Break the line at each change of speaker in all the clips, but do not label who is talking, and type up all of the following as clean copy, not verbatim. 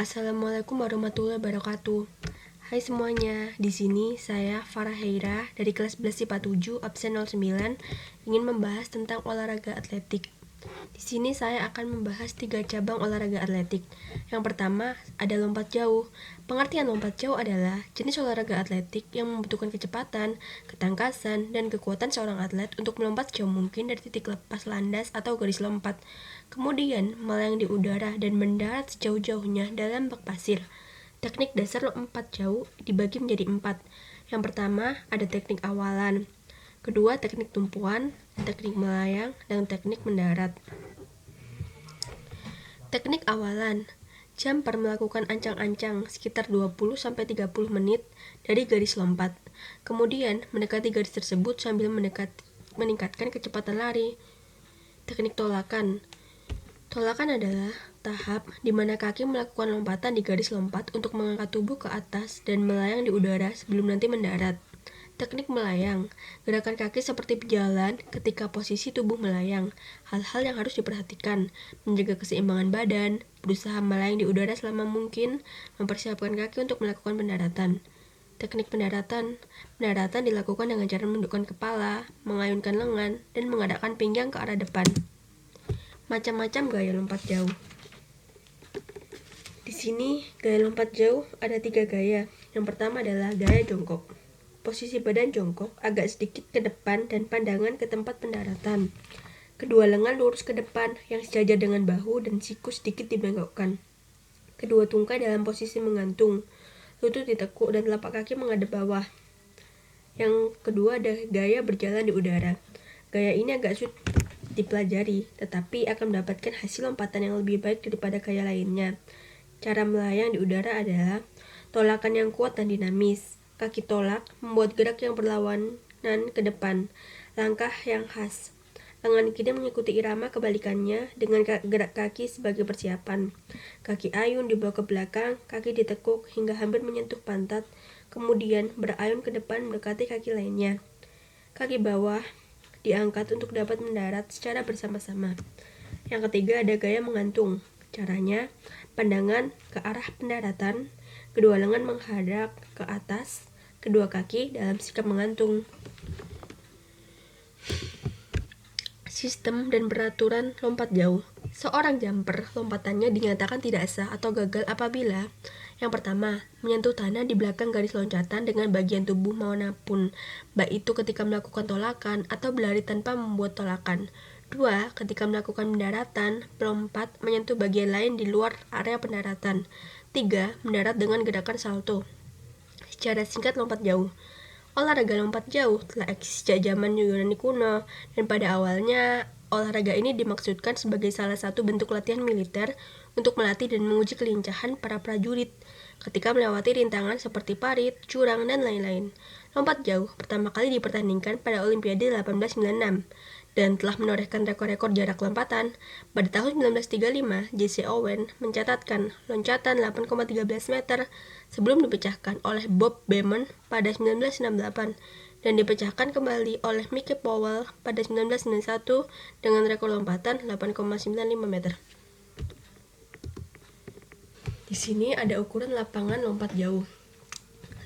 Assalamualaikum warahmatullahi wabarakatuh. Hai semuanya, di sini saya Farah Heira dari kelas 11 IPA 7 absen 09 ingin membahas tentang olahraga atletik. Di sini saya akan membahas 3 cabang olahraga atletik. Yang pertama ada lompat jauh. Pengertian lompat jauh adalah jenis olahraga atletik yang membutuhkan kecepatan, ketangkasan, dan kekuatan seorang atlet untuk melompat jauh mungkin dari titik lepas landas atau garis lompat, kemudian melayang di udara dan mendarat sejauh-jauhnya dalam bak pasir. Teknik dasar lompat jauh dibagi menjadi 4. Yang pertama ada teknik awalan, kedua teknik tumpuan, teknik melayang, dan teknik mendarat. Teknik awalan, jumper melakukan ancang-ancang sekitar 20-30 menit dari garis lompat, kemudian mendekati garis tersebut sambil meningkatkan kecepatan lari. Teknik tolakan, tolakan adalah tahap di mana kaki melakukan lompatan di garis lompat untuk mengangkat tubuh ke atas dan melayang di udara sebelum nanti mendarat. Teknik melayang, gerakan kaki seperti berjalan ketika posisi tubuh melayang. Hal-hal yang harus diperhatikan, menjaga keseimbangan badan, berusaha melayang di udara selama mungkin, mempersiapkan kaki untuk melakukan pendaratan. Teknik pendaratan, pendaratan dilakukan dengan cara menundukkan kepala, mengayunkan lengan, dan mengadakkan pinggang ke arah depan. Macam-macam gaya lompat jauh. Di sini, gaya lompat jauh ada 3 gaya. Yang pertama adalah gaya jongkok. Posisi badan jongkok agak sedikit ke depan dan pandangan ke tempat pendaratan. Kedua lengan lurus ke depan yang sejajar dengan bahu dan siku sedikit dibengkokkan. Kedua tungkai dalam posisi menggantung, lutut ditekuk dan telapak kaki menghadap bawah. Yang kedua ada gaya berjalan di udara. Gaya ini agak sulit dipelajari, tetapi akan mendapatkan hasil lompatan yang lebih baik daripada gaya lainnya. Cara melayang di udara adalah tolakan yang kuat dan dinamis. Kaki tolak membuat gerak yang berlawanan ke depan, langkah yang khas. Lengan kiri mengikuti irama kebalikannya dengan gerak kaki sebagai persiapan. Kaki ayun dibawa ke belakang, kaki ditekuk hingga hampir menyentuh pantat, kemudian berayun ke depan mendekati kaki lainnya. Kaki bawah diangkat untuk dapat mendarat secara bersama-sama. Yang ketiga ada gaya menggantung. Caranya, pandangan ke arah pendaratan, kedua lengan menghadap ke atas, kedua kaki dalam sikap menggantung. Sistem dan peraturan lompat jauh. Seorang jumper lompatannya dinyatakan tidak sah atau gagal apabila yang pertama, menyentuh tanah di belakang garis loncatan dengan bagian tubuh manapun, baik itu ketika melakukan tolakan atau berlari tanpa membuat tolakan. 2. Ketika melakukan pendaratan, pelompat menyentuh bagian lain di luar area pendaratan. 3. Mendarat dengan gerakan salto. Secara singkat lompat jauh. Olahraga lompat jauh telah eksis sejak zaman Yunani kuno, dan pada awalnya olahraga ini dimaksudkan sebagai salah satu bentuk latihan militer untuk melatih dan menguji kelincahan para prajurit ketika melewati rintangan seperti parit, jurang, dan lain-lain. Lompat jauh pertama kali dipertandingkan pada Olimpiade 1896 dan telah menorehkan rekor-rekor jarak lompatan. Pada tahun 1935, Jesse Owens mencatatkan loncatan 8,13 meter sebelum dipecahkan oleh Bob Beamon pada 1968 dan dipecahkan kembali oleh Mickey Powell pada 1991 dengan rekor lompatan 8,95 meter. Di sini ada ukuran lapangan lompat jauh.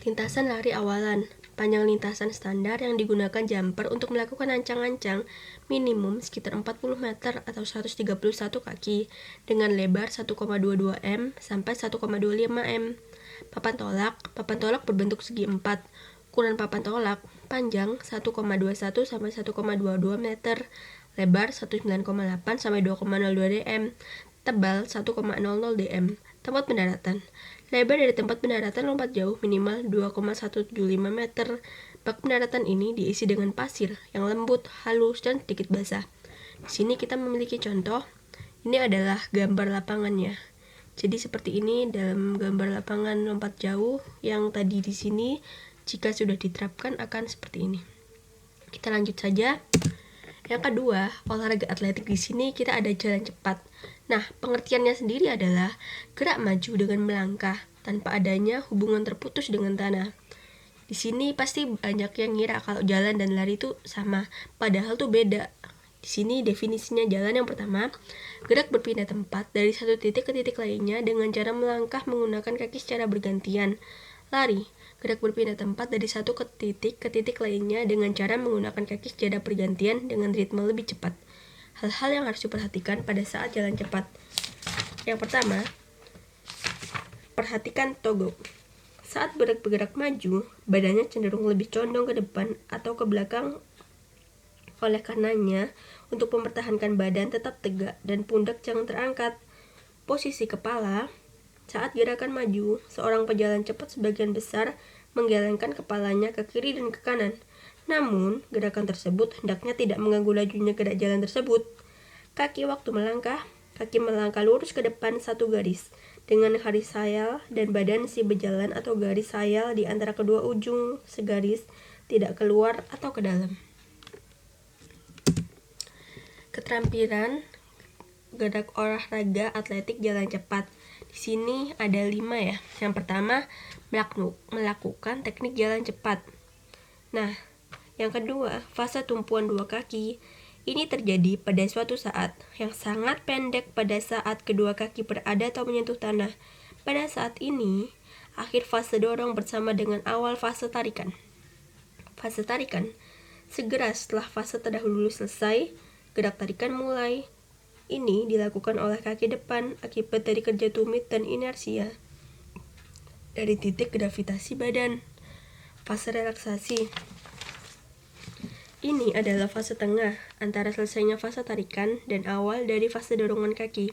Lintasan lari awalan. Panjang lintasan standar yang digunakan jumper untuk melakukan ancang-ancang minimum sekitar 40 meter atau 131 kaki dengan lebar 1,22 m sampai 1,25 m. Papan tolak berbentuk segi 4. Ukuran papan tolak panjang 1,21 sampai 1,22 meter, lebar 19,8 sampai 2,02 dm, tebal 1,00 dm. Tempat pendaratan. Lebar dari tempat pendaratan lompat jauh minimal 2,175 meter. Bak pendaratan ini diisi dengan pasir yang lembut, halus, dan sedikit basah. Di sini kita memiliki contoh. Ini adalah gambar lapangannya. Jadi seperti ini dalam gambar lapangan lompat jauh yang tadi di sini jika sudah diterapkan akan seperti ini. Kita lanjut saja. Yang kedua, olahraga atletik di sini kita ada jalan cepat. Nah, pengertiannya sendiri adalah gerak maju dengan melangkah tanpa adanya hubungan terputus dengan tanah. Di sini pasti banyak yang ngira kalau jalan dan lari itu sama, padahal tuh beda. Di sini definisinya jalan yang pertama, gerak berpindah tempat dari satu titik ke titik lainnya dengan cara melangkah menggunakan kaki secara bergantian. Lari, gerak berpindah tempat dari satu ke titik lainnya dengan cara menggunakan kaki secara bergantian dengan ritme lebih cepat. Hal-hal yang harus diperhatikan pada saat jalan cepat. Yang pertama, perhatikan togo. Saat bergerak maju, badannya cenderung lebih condong ke depan atau ke belakang. Oleh karenanya, untuk mempertahankan badan tetap tegak dan pundak jangan terangkat. Posisi kepala, saat gerakan maju, seorang pejalan cepat sebagian besar menggelengkan kepalanya ke kiri dan ke kanan. Namun, gerakan tersebut hendaknya tidak mengganggu lajunya gerak jalan tersebut. Kaki waktu melangkah, kaki melangkah lurus ke depan satu garis, dengan garis sayal dan badan si berjalan atau garis sayal di antara kedua ujung segaris, tidak keluar atau ke dalam. Keterampilan gerak olahraga atletik jalan cepat. Di sini ada 5 ya. Yang pertama, melakukan teknik jalan cepat. Nah, yang kedua, fase tumpuan dua kaki. Ini terjadi pada suatu saat yang sangat pendek pada saat kedua kaki berada atau menyentuh tanah. Pada saat ini, akhir fase dorong bersama dengan awal fase tarikan. Fase tarikan, segera setelah fase terdahulu selesai, gerak tarikan mulai. Ini dilakukan oleh kaki depan akibat dari kerja tumit dan inersia dari titik gravitasi badan. Fase relaksasi. Ini adalah fase tengah antara selesainya fase tarikan dan awal dari fase dorongan kaki.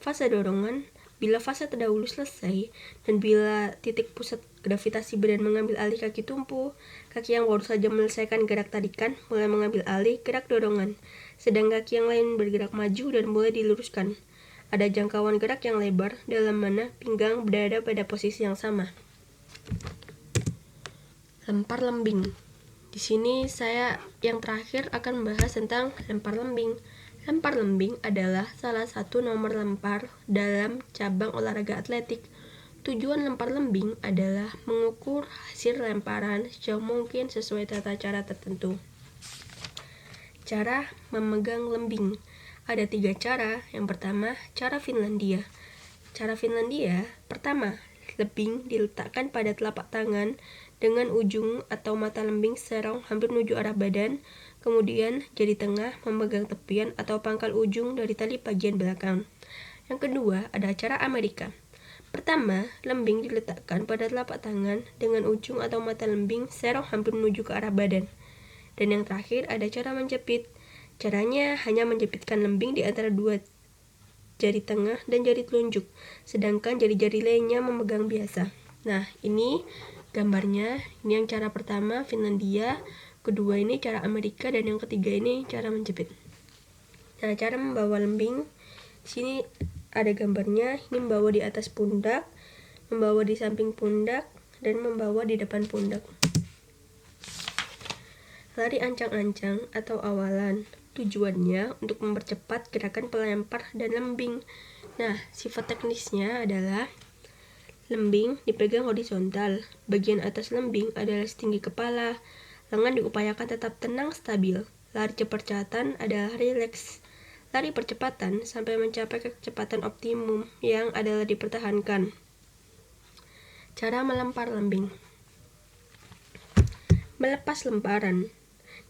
Fase dorongan, bila fase terdahulu selesai dan bila titik pusat gravitasi badan mengambil alih kaki tumpu, kaki yang baru saja menyelesaikan gerak tarikan mulai mengambil alih gerak dorongan, sedang kaki yang lain bergerak maju dan mulai diluruskan. Ada jangkauan gerak yang lebar dalam mana pinggang berada pada posisi yang sama. Lempar lembing. Di sini saya yang terakhir akan membahas tentang lempar lembing. Lempar lembing adalah salah satu nomor lempar dalam cabang olahraga atletik. Tujuan lempar lembing adalah mengukur hasil lemparan sejauh mungkin sesuai tata cara tertentu. Cara memegang lembing. Ada 3 cara. Yang pertama, cara Finlandia. Cara Finlandia, pertama, lembing diletakkan pada telapak tangan dengan ujung atau mata lembing serong hampir menuju arah badan. Kemudian, jari tengah memegang tepian atau pangkal ujung dari tali bagian belakang. Yang kedua, ada cara Amerika. Pertama, lembing diletakkan pada telapak tangan dengan ujung atau mata lembing serong hampir menuju ke arah badan. Dan yang terakhir, ada cara menjepit. Caranya hanya menjepitkan lembing di antara dua jari tengah dan jari telunjuk, sedangkan jari-jari lainnya memegang biasa. Nah, ini gambarnya. Ini yang cara pertama, Finlandia. Kedua ini cara Amerika, dan yang ketiga ini cara menjepit. Nah, cara membawa lembing, di sini ada gambarnya. Ini membawa di atas pundak, membawa di samping pundak, dan membawa di depan pundak. Lari ancang-ancang atau awalan. Tujuannya untuk mempercepat gerakan pelempar dan lembing. Nah, sifat teknisnya adalah lembing dipegang horizontal. Bagian atas lembing adalah setinggi kepala. Lengan diupayakan tetap tenang stabil. Lari percepatan adalah rileks. Lari percepatan sampai mencapai kecepatan optimum yang adalah dipertahankan. Cara melempar lembing. Melepas lemparan.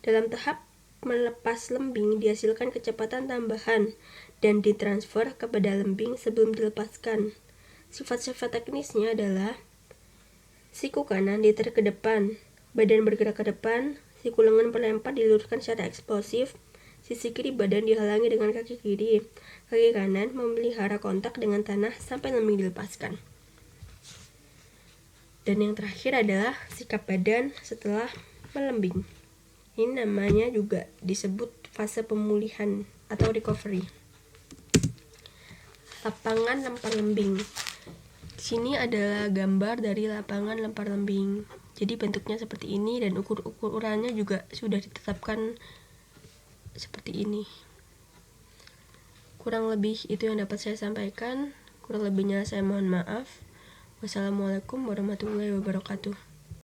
Dalam tahap melepas lembing dihasilkan kecepatan tambahan dan ditransfer kepada lembing sebelum dilepaskan. Sifat-sifat teknisnya adalah siku kanan ditarik ke depan, badan bergerak ke depan, siku lengan pelempar diluruskan secara eksplosif, sisi kiri badan dihalangi dengan kaki kiri, kaki kanan memelihara kontak dengan tanah sampai lembing dilepaskan. Dan yang terakhir adalah sikap badan setelah melembing. Ini namanya juga disebut fase pemulihan atau recovery. Lapangan lempar lembing. Di sini adalah gambar dari lapangan lempar lembing. Jadi bentuknya seperti ini dan ukurannya juga sudah ditetapkan seperti ini. Kurang lebih itu yang dapat saya sampaikan. Kurang lebihnya saya mohon maaf. Wassalamualaikum warahmatullahi wabarakatuh.